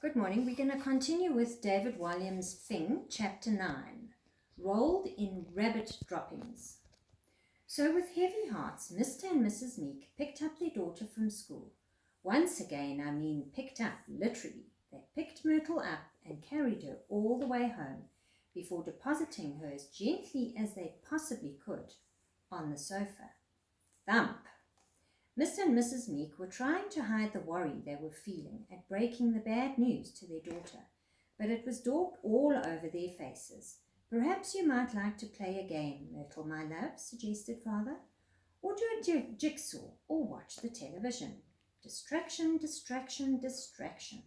Good morning. We're going to continue with David Walliams' Fing, Chapter 9, Rolled in Rabbit Droppings. So with heavy hearts, Mr. and Mrs. Meek picked up their daughter from school. Once again, I mean picked up, literally. They picked Myrtle up and carried her all the way home before depositing her as gently as they possibly could on the sofa. Thump! Mr. and Mrs. Meek were trying to hide the worry they were feeling at breaking the bad news to their daughter, but it was daubed all over their faces. Perhaps you might like to play a game, Myrtle, my love, suggested Father, or do a jigsaw, or watch the television. Distraction, distraction, distraction.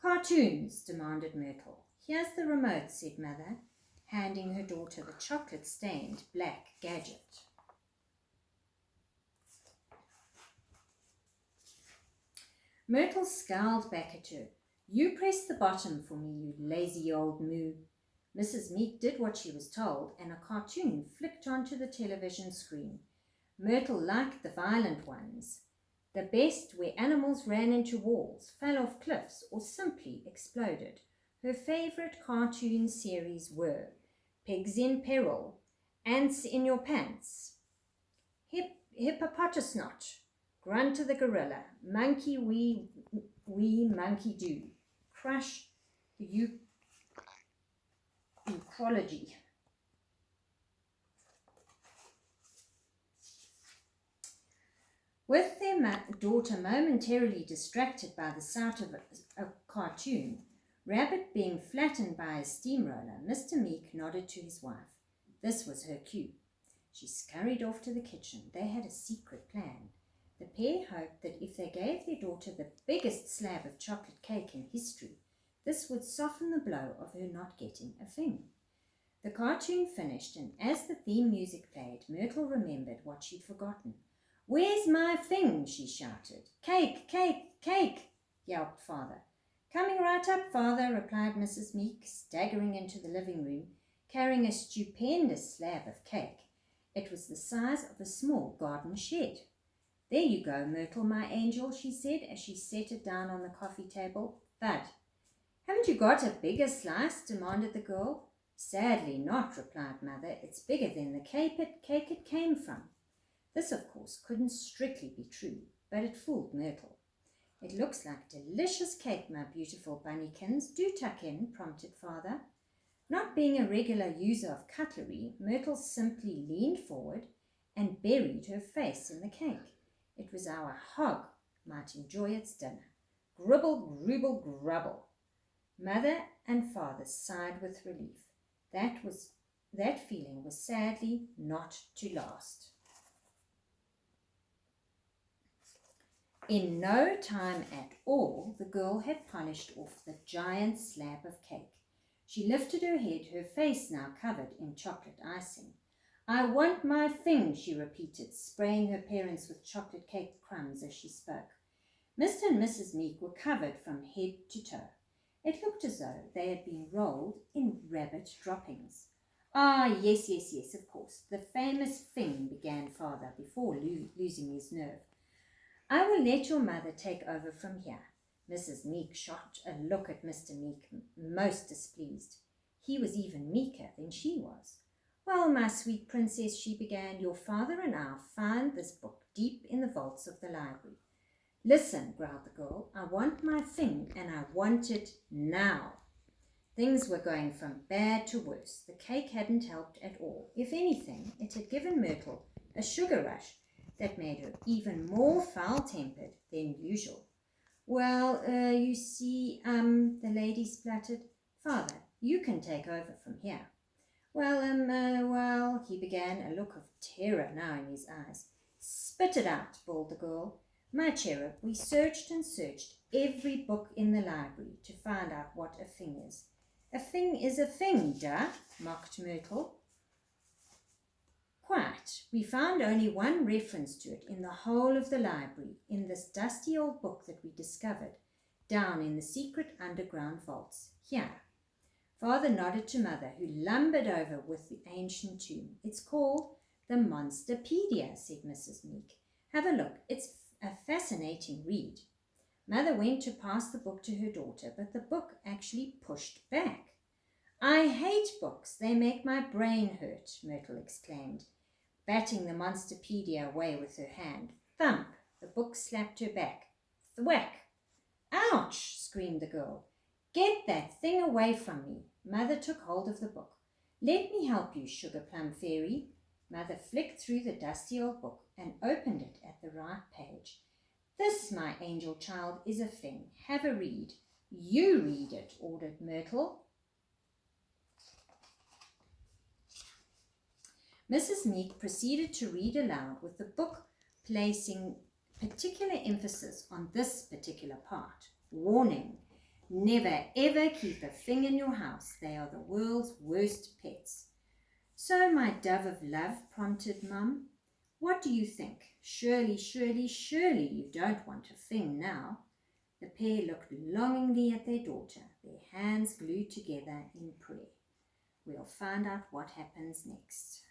Cartoons, demanded Myrtle. Here's the remote, said Mother, handing her daughter the chocolate-stained black gadget. Myrtle scowled back at her. You press the bottom for me, you lazy old moo. Mrs. Meek did what she was told, and a cartoon flicked onto the television screen. Myrtle liked the violent ones, the best where animals ran into walls, fell off cliffs, or simply exploded. Her favourite cartoon series were Pigs in Peril, Ants in Your Pants, Hippopotasnot, Grunter the Gorilla, Monkey Wee Monkey Do, Crush the Ecology. With their daughter momentarily distracted by the sight of a cartoon, Rabbit being flattened by a steamroller, Mr. Meek nodded to his wife. This was her cue. She scurried off to the kitchen. They had a secret plan. The pair hoped that if they gave their daughter the biggest slab of chocolate cake in history, this would soften the blow of her not getting a thing. The cartoon finished, and as the theme music played, Myrtle remembered what she'd forgotten. Where's my thing? She shouted. Cake, cake, cake, yelped Father. Coming right up, Father, replied Mrs. Meek, staggering into the living room, carrying a stupendous slab of cake. It was the size of a small garden shed. There you go, Myrtle, my angel, she said as she set it down on the coffee table. Thud. Haven't you got a bigger slice? Demanded the girl. Sadly not, replied Mother. It's bigger than the cake it came from. This, of course, couldn't strictly be true, but it fooled Myrtle. It looks like delicious cake, my beautiful bunnykins. Do tuck in, prompted Father. Not being a regular user of cutlery, Myrtle simply leaned forward and buried her face in the cake. It was our hog might enjoy its dinner. Gribble, grubble, grubble. Mother and Father sighed with relief. That feeling was sadly not to last. In no time at all, the girl had polished off the giant slab of cake. She lifted her head, her face now covered in chocolate icing. I want my thing, she repeated, spraying her parents with chocolate cake crumbs as she spoke. Mr. and Mrs. Meek were covered from head to toe. It looked as though they had been rolled in rabbit droppings. Ah, yes, of course. The famous thing, began Father before losing his nerve. I will let your mother take over from here. Mrs. Meek shot a look at Mr. Meek, most displeased. He was even meeker than she was. Well, my sweet princess, she began, your father and I found this book deep in the vaults of the library. Listen, growled the girl, I want my thing, and I want it now. Things were going from bad to worse. The cake hadn't helped at all. If anything, it had given Myrtle a sugar rush that made her even more foul-tempered than usual. Well, you see, the lady spluttered. Father, you can take over from here. Well, he began, a look of terror now in his eyes. Spit it out, bawled the girl. My cherub, we searched and searched every book in the library to find out what a thing is. A thing is a thing, duh, mocked Myrtle. Quite. We found only one reference to it in the whole of the library, in this dusty old book that we discovered, down in the secret underground vaults. Here. Father nodded to Mother, who lumbered over with the ancient tome. It's called the Monsterpedia, said Mrs. Meek. Have a look. It's a fascinating read. Mother went to pass the book to her daughter, but the book actually pushed back. "I hate books. They make my brain hurt," Myrtle exclaimed, batting the Monsterpedia away with her hand. Thump! The book slapped her back. Thwack! "Ouch!" screamed the girl. "Get that thing away from me." Mother took hold of the book. "Let me help you, Sugar Plum Fairy." Mother flicked through the dusty old book and opened it at the right page. "This, my angel child, is a thing. Have a read." "You read it," ordered Myrtle. Mrs. Meek proceeded to read aloud, with the book placing particular emphasis on this particular part. "Warning: never ever keep a thing in your house. They are the world's worst pets." "So, my dove of love," prompted Mum, "what do you think? Surely, surely, surely you don't want a thing now." The pair looked longingly at their daughter, their hands glued together in prayer. We'll find out what happens next.